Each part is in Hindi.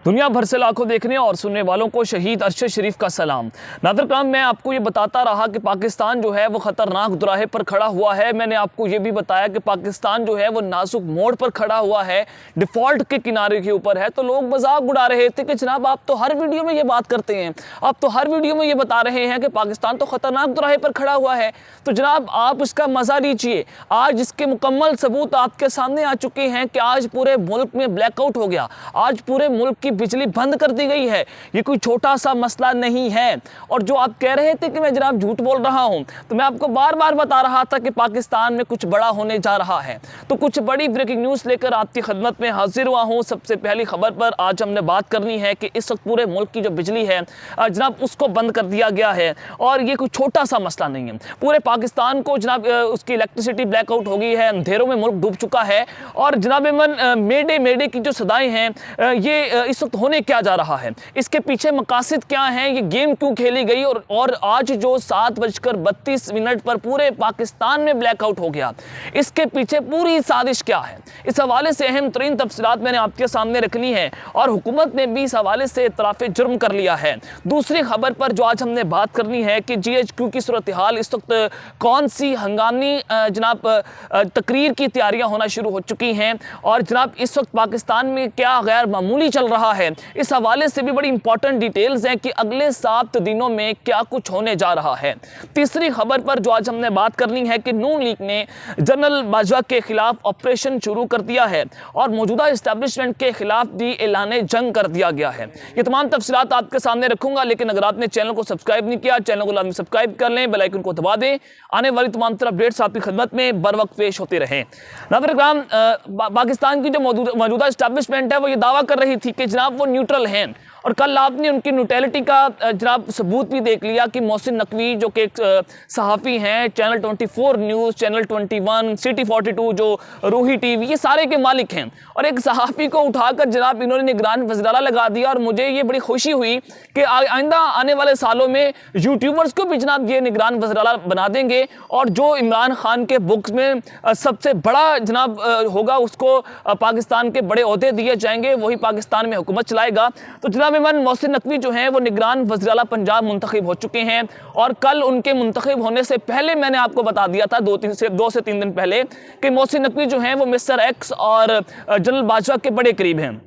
दुनिया भर से लाखों देखने और सुनने वालों को शहीद अरशद शरीफ का सलाम। नादर काम, मैं आपको ये बताता रहा कि पाकिस्तान जो है वो ख़तरनाक दुराहे पर खड़ा हुआ है। मैंने आपको ये भी बताया कि पाकिस्तान जो है वो नाजुक मोड़ पर खड़ा हुआ है, डिफ़ॉल्ट के किनारे के ऊपर है। तो लोग मजाक उड़ा रहे थे कि जनाब आप तो हर वीडियो में ये बात करते हैं, आप तो हर वीडियो में ये बता रहे हैं कि पाकिस्तान तो ख़तरनाक दुराहे पर खड़ा हुआ है। तो जनाब आप इसका मज़ा लीजिए। आज इसके मुकम्मल सबूत आपके सामने आ चुके हैं कि आज पूरे मुल्क में ब्लैकआउट हो गया, आज पूरे मुल्क की बिजली बंद कर दी गई है। ये कोई छोटा सा मसला नहीं है। और जो आप कह रहे थे कि मैं जनाब झूठ बोल रहा हूं, तो मैं आपको बार बार बता रहा था कि पाकिस्तान में कुछ बड़ा होने जा रहा है। तो कुछ बड़ी ब्रेकिंग न्यूज़ लेकर आपकी खिदमत में हाजिर हुआ हूं। सबसे पहली खबर पर आज हमने बात करनी है कि इस वक्त पूरे मुल्क की जो बिजली है जनाब उसको बंद कर दिया गया है। और ये कोई छोटा सा मसला नहीं है। पूरे पाकिस्तान को जनाब उसकी इलेक्ट्रिसिटी ब्लैकआउट हो गई है, अंधेरों में मुल्क डूब चुका है। और जनाब मेडे मेडे की जो सदाएं हैं ये इस वक्त होने क्या जा रहा है, इसके पीछे मकासद क्या हैं, ये गेम क्यों खेली गई और आज जो 7:32 पर पूरे पाकिस्तान में ब्लैकआउट हो गया, इसके पीछे पूरी साजिश क्या है। इस हवाले से अहम तरीन तफसीलात मैंने आपके सामने रखनी है। और हुकूमत ने भी इस हवाले से इतराफ़ जुर्म कर लिया है। दूसरी खबर पर जो आज हमने बात करनी है कि GHQ की सूरत हाल, इस वक्त कौन सी हंगामी जनाब तकरीर की तैयारियां होना शुरू हो चुकी हैं और जनाब इस वक्त पाकिस्तान में क्या गैर मामूली चल रहा है, इस हवाले से भी बड़ी इंपॉर्टेंट डिटेल्स हैं कि अगले 7 दिनों में क्या कुछ होने जा रहा है। तीसरी खबर पर जो आज हमने बात करनी है कि नून लीग ने जनरल बाजवा के खिलाफ ऑपरेशन शुरू कर दिया है और मौजूदा इस्टेब्लिशमेंट के खिलाफ भी ऐलान जंग कर दिया गया है। ये तमाम तफसीलात आपके सामने रखूंगा, लेकिन अगर आपने चैनल को सब्सक्राइब नहीं किया, चैनल को लाजमी सब्सक्राइब कर लें, बेल आइकन को दबा दें। आने वाली तमाम तरह अपडेट्स आपकी खिदमत में बर वक्त पेश होते रहें। नाज़रीन, पाकिस्तान की जो मौजूदा इस्टेब्लिशमेंट है वो ये दावा कर रही थी कि जनाब वो न्यूट्रल हैं। और कल आपने उनकी न्यूट्रलिटी का जनाब सबूत भी देख लिया कि मोहसिन नकवी जो कि एक सहाफ़ी हैं, चैनल 24 न्यूज़, चैनल 21, सिटी 42, जो रूही TV, ये सारे के मालिक हैं। और एक सहाफ़ी को उठाकर जनाब इन्होंने निगरान वज़ीर लगा दिया। और मुझे ये बड़ी खुशी हुई कि आइंदा आने वाले सालों में यूट्यूबर्स को भी जनाब ये निगरान वज़ीर बना देंगे। और जो इमरान खान के बुक्स में सबसे बड़ा जनाब होगा, उसको पाकिस्तान के बड़े ओहदे दिए जाएंगे, वही पाकिस्तान में हुकूमत चलाएगा। तो जनाब मोहसिन नकवी जो हैं वो निगरान वज़ीर आला पंजाब मुंतखब हो चुके हैं। और कल उनके मुंतखब होने से पहले मैंने आपको बता दिया था 2 से 3 दिन पहले कि मोहसिन नकवी जो हैं वो मिस्टर एक्स और जनरल बाजवा के बड़े करीब हैं।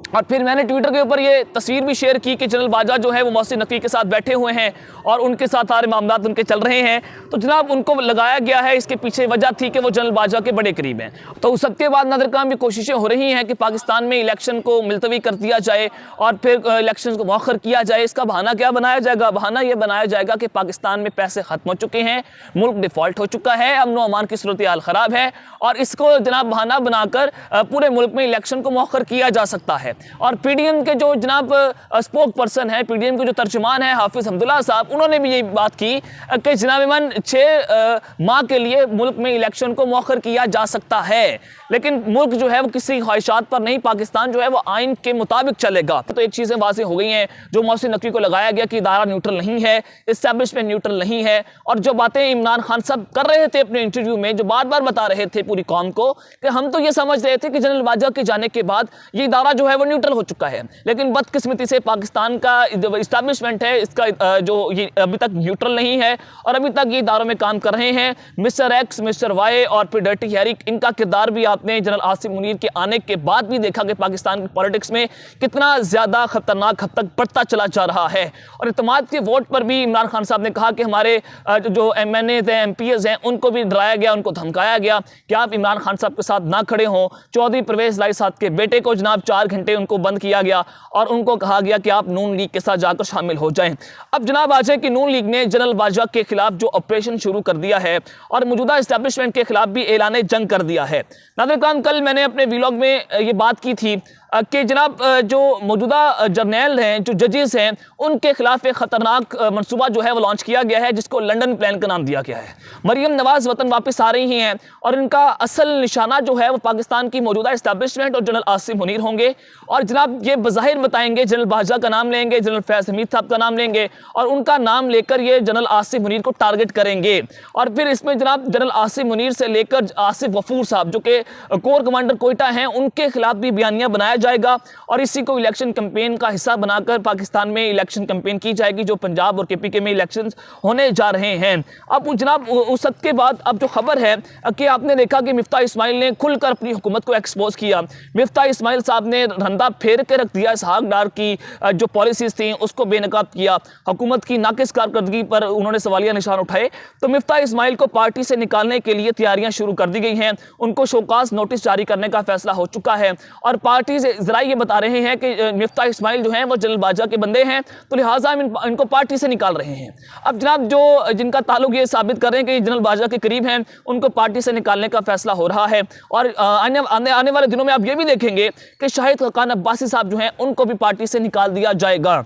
और फिर मैंने ट्विटर के ऊपर ये तस्वीर भी शेयर की कि जनरल बाजवा जो है वो मोहसिन नकवी के साथ बैठे हुए हैं और उनके साथ सारे मामला उनके चल रहे हैं। तो जनाब उनको लगाया गया है, इसके पीछे वजह थी कि वो जनरल बाजवा के बड़े करीब हैं। तो उस सबके बाद नाज़रीन काम भी कोशिशें हो रही हैं कि पाकिस्तान में इलेक्शन को मुलतवी कर दिया जाए और फिर इलेक्शन को मौखर किया जाए। इसका बहाना क्या बनाया जाएगा? बहाना ये बनाया जाएगा कि पाकिस्तान में पैसे ख़त्म हो चुके हैं, मुल्क डिफ़ॉल्ट हो चुका है, अमन व अमान की सूरत हाल ख़राब है और इसको जनाब बहाना बनाकर पूरे मुल्क में इलेक्शन को मौखर किया जा सकता है। और PDM के जो जनाब स्पोक पर्सन है, PDM के जो तर्जुमान है हाफिज़ हमदुल्ला साहब, उन्होंने भी ये बात की कि जनाब इमन 6 माह के लिए मुल्क में इलेक्शन को मौखर किया जा सकता है। लेकिन मुल्क जो है वो किसी ख्वाहिशात पर नहीं, पाकिस्तान जो है वो आइन के मुताबिक चलेगा। तो एक चीज़ें वाज़ेह हो गई हैं। जो मोहसिन नकवी को लगाया गया कि इदारा न्यूट्रल नहीं है, इस्टेब्लिशमेंट न्यूट्रल नहीं है। और जो बातें इमरान खान साहब कर रहे थे अपने इंटरव्यू में, जो बार बार बता रहे थे पूरी कौम को कि हम तो ये समझ रहे थे कि जनरल बाजवा के जाने के बाद ये इदारा जो है वो न्यूट्रल हो चुका है। लेकिन बदकिस्मती से पाकिस्तान का इस्टेब्लिशमेंट है, इसका जो ये अभी तक न्यूट्रल नहीं है और अभी तक ये इदारों में काम कर रहे हैं। मिस्टर एक्स, मिस्टर वाई और फिर डर्टी हैरी, इनका किरदार भी आपने जनरल आसिम मुनीर के आने के बाद भी देखा कि पाकिस्तान की पॉलिटिक्स में कितना ज़्यादा खतरनाक हद तक बढ़ता चला जा रहा है। और इत्तेमाद के वोट पर भी इमरान खान साहब ने कहा कि हमारे जो MNAs हैं, MPs हैं, उनको भी डराया गया, उनको धमकाया गया कि आप इमरान खान साहब के साथ ना खड़े हों। चौधरी परवेज़ लाई साहब के बेटे को जनाब 4 घंटे उनको बंद किया गया और उनको कहा गया कि आप नून लीग के साथ जाकर शामिल हो जाएं। अब जनाब आज है कि नून लीग ने जनरल बाजवा के खिलाफ जो ऑपरेशन शुरू कर दिया है और मौजूदा इस्टेब्लिशमेंट के खिलाफ भी ऐलान जंग कर दिया है। नाज़रीन, कल मैंने अपने व्लॉग में ये बात की थी कि जनाब जो मौजूदा जर्नैल हैं, जो जजेस हैं, उनके खिलाफ एक ख़तरनाक मनसूबा जो है वो लॉन्च किया गया है, जिसको लंदन प्लान का नाम दिया गया है। मरियम नवाज़ वतन वापस आ रही हैं और इनका असल निशाना जो है वो पाकिस्तान की मौजूदा इस्टेब्लिशमेंट और जनरल आसिम मुनीर होंगे। और जनाब ये बज़ाहिर बताएंगे, जनरल बाजवा का नाम लेंगे, जनरल फैज़ हमीद साहब का नाम लेंगे और उनका नाम लेकर ये जनरल आसिम मुनीर को टारगेट करेंगे। और फिर इसमें जनाब जनरल आसिम मुनीर से लेकर आसिफ गफूर साहब जो कि कोर कमांडर कोयटा हैं, उनके खिलाफ भी बयानियाँ बनाया जाएगा और इसी को इलेक्शन कैंपेन का हिस्सा बनाकर पाकिस्तान में इलेक्शन कैंपेन की जाएगी, जो पंजाब और केपीके में इलेक्शंस होने जा रहे हैं। अब जनाब उस सब के बाद अब जो खबर है कि आपने देखा कि मिफ्ता इस्माइल ने खुलकर अपनी हुकूमत को एक्सपोज किया। मिफ्ता इस्माइल साहब ने धंधा फेर के रख दिया। इसहाक डार की जो पॉलिसीज थी उसको बेनकाब किया, हुकूमत की नाकिस कारकर्दगी पर उन्होंने सवालिया निशान उठाए। तो मिफ्ता इस्माइल को पार्टी से निकालने के लिए तैयारियां शुरू कर दी गई हैं। उनको शोकास नोटिस जारी करने का फैसला हो चुका है और पार्टी से जरा ये बता रहे हैं कि मिफ्ता इस्माइल जो हैं वो जल्दबाजा के बंदे हैं, तो लिहाजा इनको पार्टी से निकाल रहे हैं। अब जनाब जो जिनका ताल्लुक ये साबित कर रहे हैं कि जनरल बाजवा के करीब हैं, उनको पार्टी से निकालने का फैसला हो रहा है। और आने वाले दिनों में आप ये भी देखेंगे कि शाहिद खान अब्बासी साहब जो हैं उनको भी पार्टी से निकाल दिया जाएगा।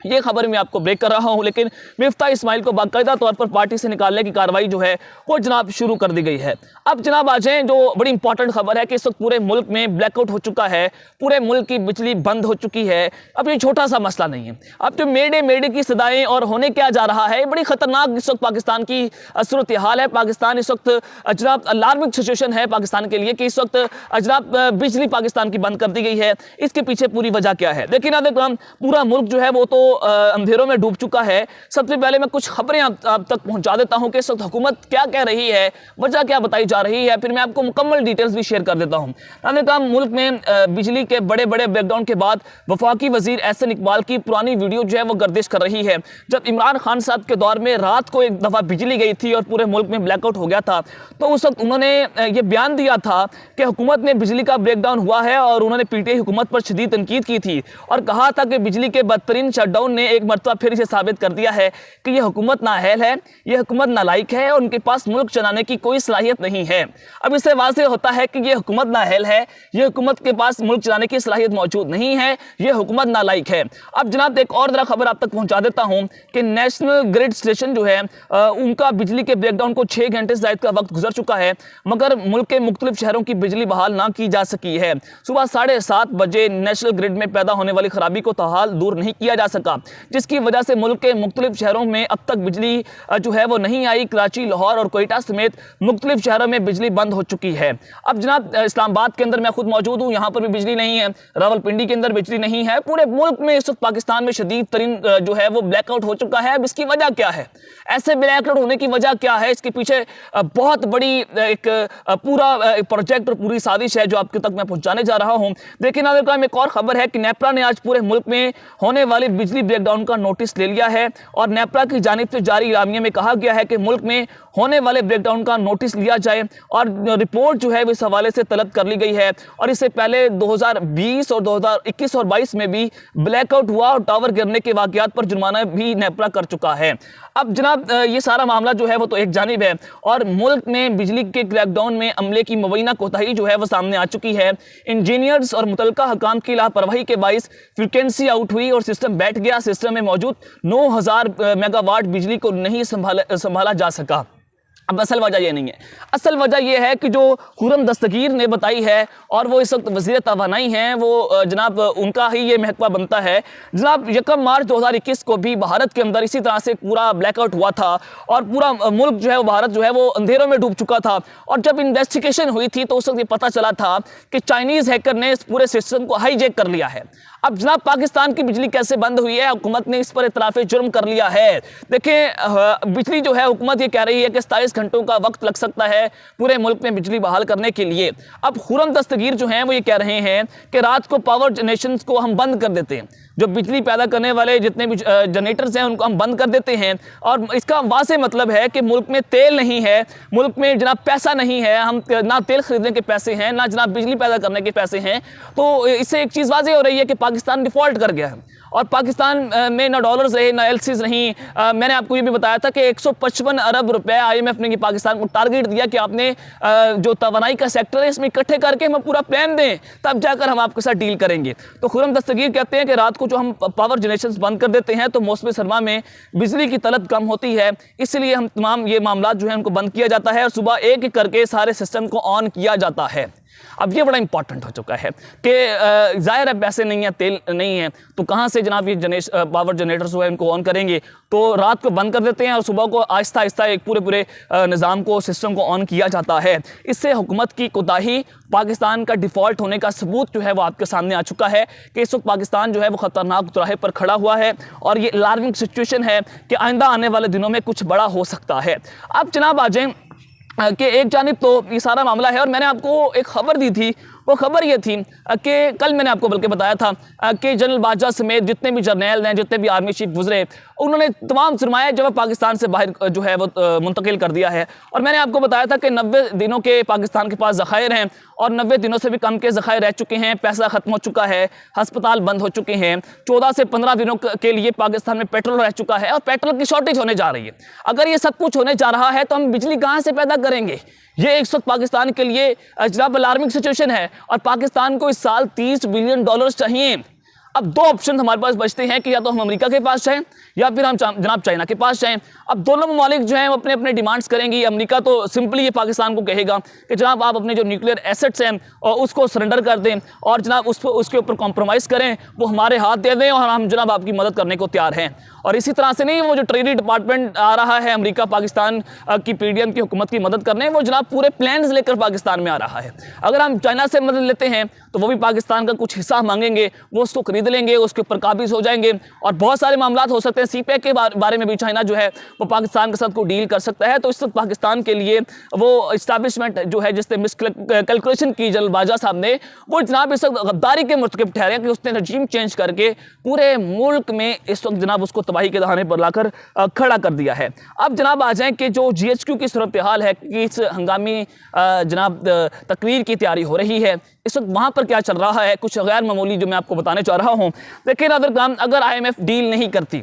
ये खबर मैं आपको ब्रेक कर रहा हूं, लेकिन मिफ्ता इस्माइल को बाकायदा तौर पर पार्टी से निकालने की कार्रवाई जो है वो जनाब शुरू कर दी गई है। अब जनाब आ जाएं जो बड़ी इंपॉर्टेंट खबर है कि इस वक्त पूरे मुल्क में ब्लैकआउट हो चुका है, पूरे मुल्क की बिजली बंद हो चुकी है। अब ये छोटा सा मसला नहीं है। अब जो मेडे की सदाएं और होने क्या जा रहा है, बड़ी खतरनाक इस वक्त पाकिस्तान की सूरत हाल है। पाकिस्तान इस वक्त जनाब अलार्मिंग सिचुएशन है पाकिस्तान के लिए कि इस वक्त जनाब बिजली पाकिस्तान की बंद कर दी गई है। इसके पीछे पूरी वजह क्या है? देखिए ना, देखो पूरा मुल्क जो है वो तो अंधेरों में डूब चुका है। सबसे पहले मैं कुछ खबरें आप तक पहुंचा देता हूं कि इस वक्त हुकूमत क्या कह रही है, वजह क्या बताई जा रही है, फिर मैं आपको मुकम्मल डिटेल्स भी शेयर कर देता हूं। मुल्क में बिजली के बड़े बड़े ब्रेकडाउन के बाद वफाकी वजीर एहसन इकबाल की पुरानी वीडियो जो है वो गर्दिश कर रही है। जब इमरान खान साहब के दौर में रात को एक दफ़ा बिजली गई थी और पूरे मुल्क में ब्लैकआउट हो गया था, तो उस वक्त उन्होंने ये बयान दिया था कि हुकूमत में बिजली का ब्रेकडाउन हुआ है और उन्होंने पीटीआई हुकूमत पर शदीद तनकीद की थी और कहा था कि बिजली के बदतरीन शटडाउन ने एक मरतबा फिर इसे साबित कर दिया है कि यह हुकूमत नाअहल है, यह हुकूमत नालायक है और उनके पास मुल्क चलाने की कोई सलाहियत नहीं है। अब इससे वाज़ेह होता है कि यह हुकूमत नाअहल है, यह हुकूमत के पास मुल्क चलाने की सलाहियत मौजूद नहीं है, यह हुकूमत नालायक है। अब जनाब एक और जरा खबर आप तक पहुंचा देता हूं कि नेशनल ग्रिड स्टेशन जो है उनका बिजली के ब्रेकडाउन को 6 घंटे से ज़ायद का वक्त गुजर चुका है, मगर मुल्क के मुख्तलिफ शहरों की बिजली बहाल ना की जा सकी है। सुबह 7:30 बजे नेशनल ग्रिड में पैदा होने वाली खराबी को तहाल दूर नहीं किया जा सका, जिसकी वजह से मुल्क के मुख्तलिफ शहरों में अब तक बिजली जो है वो नहीं आई। कराची, लाहौर और कोयटा समेत मुख्तलिफ शहरों में बिजली बंद हो चुकी है। अब जनाब इस्लामाबाद के अंदर मैं खुद मौजूद हूँ, यहाँ पर भी बिजली नहीं है। रावलपिंडी के अंदर बिजली नहीं है। पूरे मुल्क में इस वक्त पाकिस्तान में शदीद तरीन जो है वो ब्लैकआउट हो चुका है। अब इसकी वजह क्या है? ऐसे ब्लैकआउट होने की वजह क्या है? इसके पीछे बहुत बड़ी एक पूरा प्रोजेक्ट और पूरी साजिश है जो आपके तक मैं पहुँचाने जा रहा हूँ। देखिए ना, एक और खबर है कि नेपरा ने आज पूरे मुल्क में होने वाले बिजली ब्रेकडाउन का नोटिस ले लिया है और नेपरा की जानिब से जारी इलामिया में कहा गया है कि मुल्क में होने वाले ब्रेकडाउन का नोटिस लिया जाए और रिपोर्ट जो है इस हवाले से तलब कर ली गई है। और इससे पहले 2020 और 2021 और 22 में भी ब्लैकआउट हुआ और टावर गिरने के वाकयात पर जुर्माना भी नेपरा कर चुका है। अब जनाब ये सारा मामला जो है वो तो एक जानिब है और मुल्क में बिजली के क्रैकडाउन में अमले की मुबैना कोताही जो है वो सामने आ चुकी है। इंजीनियर्स और मुतलका हकाम की लापरवाही के बाइस फ्रिक्वेंसी आउट हुई और सिस्टम बैठ गया। सिस्टम में मौजूद 9000 मेगावाट बिजली को नहीं संभाला जा सका। अब असल वजह ये नहीं है, असल वजह ये है कि जो खुर्रम दस्तगीर ने बताई है और वो इस वक्त वज़ीर तवानाई हैं, वो जनाब उनका ही ये महकमा बनता है। जनाब 1 मार्च 2021 को भी भारत के अंदर इसी तरह से पूरा ब्लैकआउट हुआ था और पूरा मुल्क जो है भारत जो है वो अंधेरों में डूब चुका था। और जब इन्वेस्टिगेशन हुई थी तो उस वक्त ये पता चला था कि चाइनीज़ हैकर ने इस पूरे सिस्टम को हाईजैक कर लिया है। अब जनाब पाकिस्तान की बिजली कैसे बंद हुई है? हुकूमत ने इस पर इतराफ़े जुर्म कर लिया है। देखें, बिजली जो है हुकूमत ये कह रही है कि 27 घंटों का वक्त लग सकता है पूरे मुल्क में बिजली बहाल करने के लिए। अब खुर्रम दस्तगीर जो हैं वो ये कह रहे हैं कि रात को पावर जनरेशंस को हम बंद कर देते हैं, जो बिजली पैदा करने वाले जितने भी जनरेटर्स हैं उनको हम बंद कर देते हैं। और इसका वाज़ेह मतलब है कि मुल्क में तेल नहीं है, मुल्क में जनाब पैसा नहीं है, हम ना तेल खरीदने के पैसे हैं ना जनाब बिजली पैदा करने के पैसे हैं। तो इससे एक चीज़ वाज़ेह हो रही है कि पाकिस्तान डिफ़ॉल्ट कर गया है और पाकिस्तान में ना डॉलर्स रहे ना एलसीज नहीं। मैंने आपको ये भी बताया था कि 155 अरब रुपए IMF ने पाकिस्तान को टारगेट दिया कि आपने जो तवानाई का सेक्टर है इसमें इकट्ठे करके हमें पूरा प्लान दें, तब जाकर हम आपके साथ डील करेंगे। तो खुर्रम दस्तगीर कहते हैं कि रात को जो हम पावर जनरेशन बंद कर देते हैं तो मौसम सरमा में बिजली की तलब कम होती है, इसलिए हम तमाम ये मामला जो है उनको बंद किया जाता है और सुबह एक एक करके सारे सिस्टम को ऑन किया जाता है। अब ये बड़ा इंपॉर्टेंट हो चुका है कि जाहिर है पैसे नहीं है, तेल नहीं है, तो कहाँ से जनाब ये पावर जनरेटर्स जो है इनको ऑन करेंगे। तो रात को बंद कर देते हैं और सुबह को आहिस्ता आहिस्ता एक पूरे निज़ाम को, सिस्टम को ऑन किया जाता है। इससे हुकूमत की कोताही, पाकिस्तान का डिफ़ॉल्ट होने का सबूत जो है वो आपके सामने आ चुका है कि इस वक्त पाकिस्तान जो है वो ख़तरनाक दुराहे पर खड़ा हुआ है और ये अलार्मिंग सिचुएशन है कि आइंदा आने वाले दिनों में कुछ बड़ा हो सकता है। अब जनाब आ जाएं कि एक जानिब तो ये सारा मामला है और मैंने आपको एक खबर दी थी, वो खबर ये थी कि कल मैंने आपको बल्कि बताया था कि जनरल बाजवा समेत जितने भी जर्नैल हैं, जितने भी आर्मी चीफ गुजरे, उन्होंने तमाम सरमाया जो है पाकिस्तान से बाहर जो है वो मुंतकिल कर दिया है। और मैंने आपको बताया था कि 90 दिनों के पाकिस्तान के पास ज़खायर हैं और 90 दिनों से भी कम के ज़खायर रह चुके हैं, पैसा ख़त्म हो चुका है, हस्पताल बंद हो चुके हैं, 14 से 15 दिनों के लिए पाकिस्तान में पेट्रोल रह चुका है और पेट्रोल की शॉर्टेज होने जा रही है। अगर ये सब कुछ होने जा रहा है तो हम बिजली कहाँ से पैदा करेंगे? ये एक वक्त पाकिस्तान के लिए जनाब अलार्मिंग सिचुएशन है और पाकिस्तान को इस साल $30 बिलियन चाहिए। अब दो ऑप्शन हमारे पास बचते हैं कि या तो हम अमेरिका के पास जाएं या फिर हम जनाब चाइना के पास जाएं। अब दोनों ममालिक जो हैं वो अपने अपने डिमांड्स करेंगी। अमेरिका तो सिंपली ये पाकिस्तान को कहेगा कि जनाब आप अपने जो न्यूक्लियर एसेट्स हैं और उसको सरेंडर कर दें और जनाब उसके ऊपर कॉम्प्रोमाइज़ करें, वो हमारे हाथ दे दें और हम जनाब आपकी मदद करने को तैयार हैं। और इसी तरह से नहीं, वो जो ट्रेड डिपार्टमेंट आ रहा है अमेरिका पाकिस्तान की पीडीएम की हुकूमत की मदद करने, वो जनाब पूरे प्लान्स लेकर पाकिस्तान में आ रहा है। अगर हम चाइना से मदद लेते हैं तो वो भी पाकिस्तान का कुछ हिस्सा मांगेंगे, वो उसको खरीद लेंगे, उसके ऊपर काबिज हो जाएंगे और बहुत सारे मामला हो सकते हैं। सीपैक के बारे में भी चाइना जो है वो पाकिस्तान के साथ कोई डील कर सकता है। तो इस वक्त पाकिस्तान के लिए वो इस्टेब्लिशमेंट जो है जिसने कैलकुलेशन की जनरल बाजवा साहब ने, वो जनाब इस वक्त गद्दारी के मुर्तकिब ठहरे कि उसने रजीम चेंज करके पूरे मुल्क में इस वक्त जनाब उसको तबाही के दहाने पर लाकर खड़ा कर दिया है। अब जनाब आ जाएं कि जो GHQ की सूरत हाल है कि इस हंगामी जनाब तकरीर की तैयारी हो रही है, इस वक्त वहाँ पर क्या चल रहा है, कुछ गैर मामूली जो मैं आपको बताने चाह रहा हूँ। देखिए अगर IMF डील नहीं करती,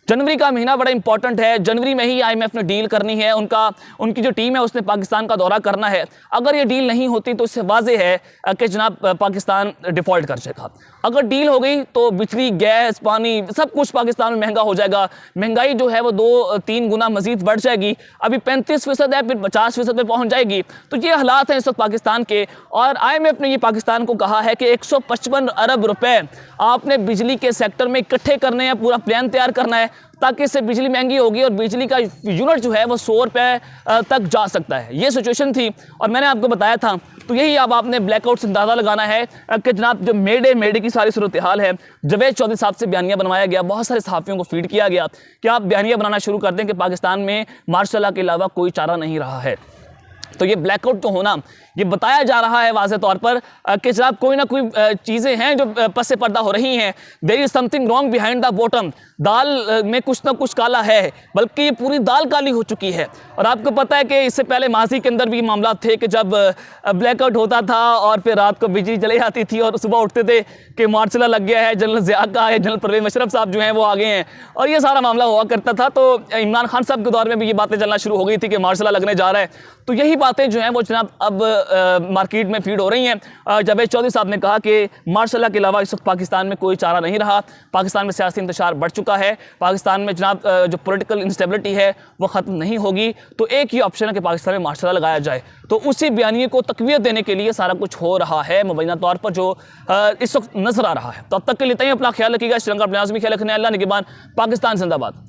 जनवरी का महीना बड़ा इंपॉर्टेंट है, जनवरी में ही IMF ने डील करनी है, उनकी जो टीम है उसने पाकिस्तान का दौरा करना है। अगर ये डील नहीं होती तो इससे वाज़ेह है कि जनाब पाकिस्तान डिफ़ॉल्ट कर जाएगा। अगर डील हो गई तो बिजली, गैस, पानी सब कुछ पाकिस्तान में महंगा हो जाएगा। महंगाई जो है वो 2-3 गुना मजीद बढ़ जाएगी। अभी 35% है, फिर 50% पे पहुँच जाएगी। तो ये हालात हैं इस वक्त पाकिस्तान के। और IMF ने ये पाकिस्तान को कहा है कि 155 अरब रुपए आपने बिजली के सेक्टर में इकट्ठे करने हैं, पूरा प्लान तैयार करना है ताकि इससे बिजली महंगी होगी और बिजली का यूनिट जो है वो 100 रुपये तक जा सकता है। ये सिचुएशन थी और मैंने आपको बताया था। तो यही अब आपने ब्लैकआउट से अंदाज़ा लगाना है कि जनाब जो मेडे की सारी सूरत हाल है, जावेद चौधरी साहब से बयानिया बनवाया गया, बहुत सारे सहाफ़ियों को फीड किया गया कि आप बयानिया बनाना शुरू कर दें कि पाकिस्तान में मार्शल लॉ के अलावा कोई चारा नहीं रहा है। तो ये ब्लैकआउट तो होना, ये बताया जा रहा है वाज़े तौर पर कि जनाब कोई ना कोई चीज़ें हैं जो पस पर्दा हो रही हैं। There is something wrong behind the bottom. दाल में कुछ ना कुछ काला है, बल्कि ये पूरी दाल काली हो चुकी है। और आपको पता है कि इससे पहले माजी के अंदर भी मामला थे कि जब ब्लैकआउट होता था और फिर रात को बिजली चली जाती थी और सुबह उठते थे कि मार्शल लग गया है, जनरल ज़िया का है, जनरल परवेज़ मुशर्रफ साहब जो हैं वो आ गए हैं, और ये सारा मामला हुआ करता था। तो इमरान खान साहब के दौर में भी ये बातें चलना शुरू हो गई थी कि मार्शल लगने जा रहा है। तो यही बातें जो हैं वो जनाब अब मार्केट में फीड हो रही हैं। जावेद चौधरी साहब ने कहा कि मार्शल के अलावा इस वक्त पाकिस्तान में कोई चारा नहीं रहा, पाकिस्तान में सियासी इंतशार बढ़ चुका है, पाकिस्तान में जनाब जो पॉलिटिकल इंस्टेबिलिटी है वो ख़त्म नहीं होगी। तो एक ही ऑप्शन है कि पाकिस्तान में मार्शल लगाया जाए। तो उसी बयानिए को तक़वियत देने के लिए सारा कुछ हो रहा है मुबैना तौर पर जो इस वक्त नजर आ रहा है। तो अब तक के लिए अपना ख्याल रखिएगा। श्रीलंका अपने आज़मी ख्याल रखने, अल्लाह निगहबान, पाकिस्तान जिंदाबाद।